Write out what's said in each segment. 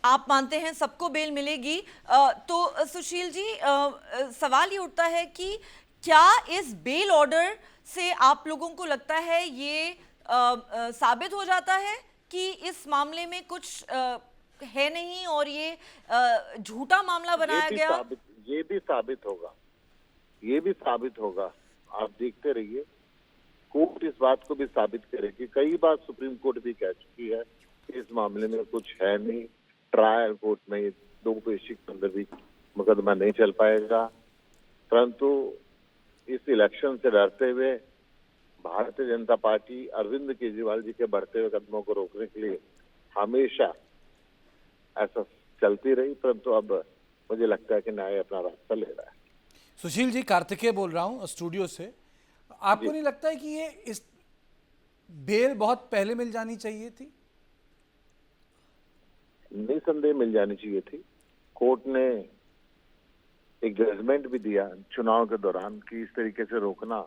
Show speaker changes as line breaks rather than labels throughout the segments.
आप मानते हैं सबको बेल मिलेगी। तो सुशील जी, सवाल ये उठता है कि क्या इस बेल ऑर्डर से आप लोगों को लगता है ये साबित हो जाता है कि इस मामले में कुछ है नहीं और ये झूठा मामला
ये
बनाया
भी
गया?
साबित ये भी साबित होगा, ये भी साबित होगा। आप देखते रहिए, कोर्ट इस बात को भी साबित करेगी। कई बार सुप्रीम कोर्ट भी कह चुकी है कि इस मामले में कुछ है नहीं, ट्रायल कोर्ट में ये दो पेशी के अंदर भी मुकदमा नहीं चल पाएगा। परंतु इस इलेक्शन से डरते हुए भारतीय जनता पार्टी अरविंद केजरीवाल जी के बढ़ते हुए कदमों को रोकने के लिए हमेशा ऐसा चलती रही, परंतु अब मुझे लगता है कि न्याय अपना रास्ता ले रहा है।
सुशील जी, कार्तिकेय बोल रहा हूं स्टूडियो से। आपको नहीं लगता है कि ये इस बेल बहुत पहले मिल जानी चाहिए थी?
निसंदेह मिल जानी चाहिए थी। कोर्ट ने एक जजमेंट भी दिया चुनाव के दौरान कि इस तरीके से रोकना,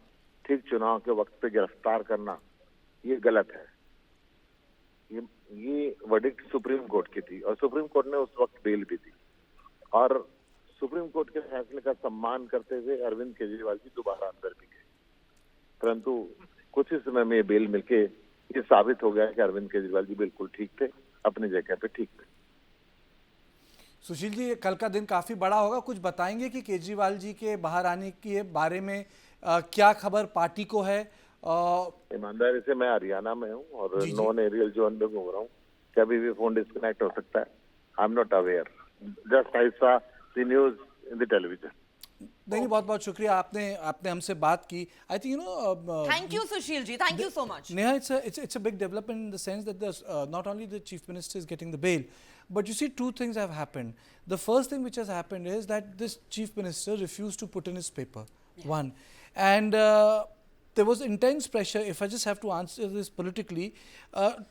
ठीक चुनाव के वक्त पे गिरफ्तार करना, ये गलत है। ये वर्डिक्ट सुप्रीम कोर्ट की थी और सुप्रीम कोर्ट ने उस वक्त बेल भी दी और सुप्रीम कोर्ट के फैसले का सम्मान करते हुए अरविंद केजरीवाल जी दोबारा अंदर भी गए। परंतु कुछ ही समय में ये बेल मिलके ये साबित हो गया कि अरविंद केजरीवाल जी बिल्कुल ठीक थे, अपनी जगह पे ठीक थे।
सुशील जी, कल का दिन काफी बड़ा होगा, कुछ बताएंगे कि केजरीवाल जी के बाहर आने के बारे में क्या खबर पार्टी को है?
ईमानदारी से मैं हरियाणा में हूँ और नॉन एरियल जोन में घूम रहा हूँ, कभी भी फोन डिस्कनेक्ट हो सकता है। I am not aware, just I saw the news in the television.
नहीं, बहुत बहुत शुक्रिया, आपने हमसे बात की। I think you know,
thank you Sushil ji, thank you so much.
Neha, it's a big development in the sense that not only the chief minister is getting the bail, but you see two things have happened. The first thing which has happened is that this chief minister refused to put in his paper. One, and there was intense pressure, if I just have to answer this politically,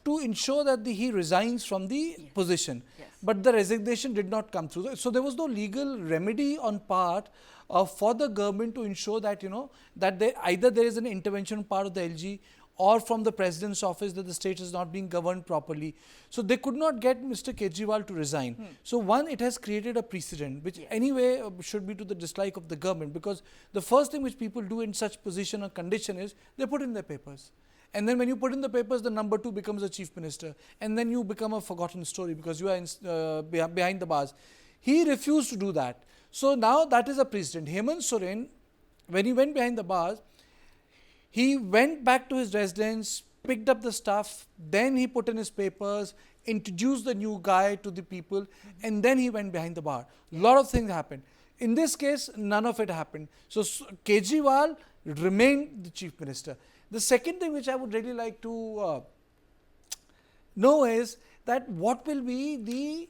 to ensure that he resigns from the position. But the resignation did not come through. So there was no legal remedy on part for the government to ensure that, you know, that either there is an intervention part of the LG or from the president's office that the state is not being governed properly. So they could not get Mr. Kejriwal to resign. So one, it has created a precedent, which anyway should be to the dislike of the government, because the first thing which people do in such position or condition is they put in their papers. And then when you put in the papers, the number two becomes the chief minister. And then you become a forgotten story because you are behind the bars. He refused to do that. So now that is a precedent. Hemant Soren, when he went behind the bars, he went back to his residence, picked up the stuff, then he put in his papers, introduced the new guy to the people, and then he went behind the bar. A lot of things happened. In this case, none of it happened. So Kejriwal remained the chief minister. The second thing which I would really like to know is that what will be the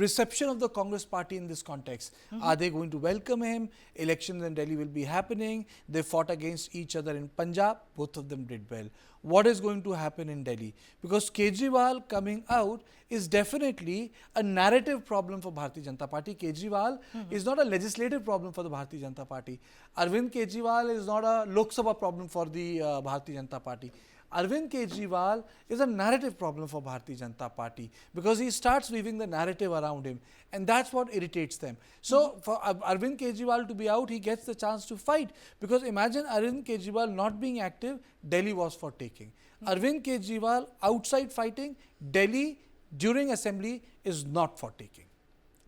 reception of the Congress party in this context? Are they going to welcome him? Elections in Delhi will be happening. They fought against each other in Punjab. Both of them did well. What is going to happen in Delhi? Because Kejriwal coming out is definitely a narrative problem for Bharatiya Janata Party. Kejriwal is not a legislative problem for the Bharatiya Janata Party. Arvind Kejriwal is not a Lok Sabha problem for the Bharatiya Janata Party. Arvind Kejriwal is a narrative problem for Bharatiya Janata Party because he starts weaving the narrative around him, and that's what irritates them. So for Arvind Kejriwal to be out, he gets the chance to fight, because imagine Arvind Kejriwal not being active, Delhi was for taking. Arvind Kejriwal outside fighting, Delhi during assembly is not for taking.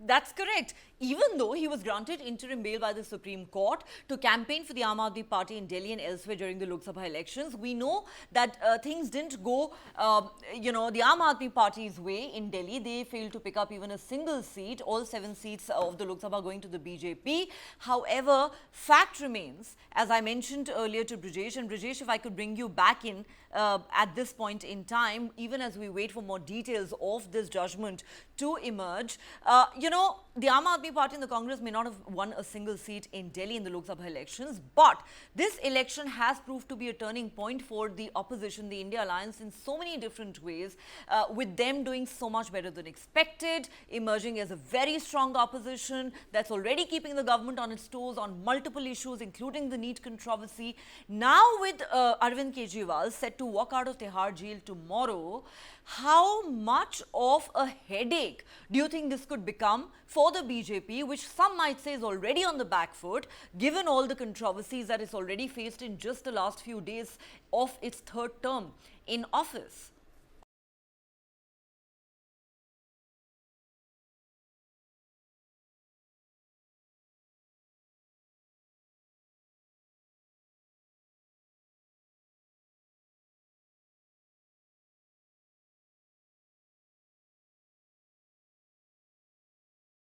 That's correct. Even though he was granted interim bail by the Supreme Court to campaign for the Aam Aadmi Party in Delhi and elsewhere during the Lok Sabha elections, we know that things didn't go, the Aam Aadmi Party's way in Delhi. They failed to pick up even a single seat, all 7 seats of the Lok Sabha going to the BJP. However, fact remains, as I mentioned earlier to Brijesh, and Brijesh, if I could bring you back in at this point in time, even as we wait for more details of this judgment to emerge, the Aam Aadmi Party and the Congress may not have won a single seat in Delhi in the Lok Sabha elections, but this election has proved to be a turning point for the opposition, the India Alliance, in so many different ways, with them doing so much better than expected, emerging as a very strong opposition that's already keeping the government on its toes on multiple issues, including the NEET controversy. Now with Arvind Kejriwal set to to walk out of Tihar jail tomorrow. How much of a headache do you think this could become for the BJP, which some might say is already on the back foot, given all the controversies that it's already faced in just the last few days of its third term in office?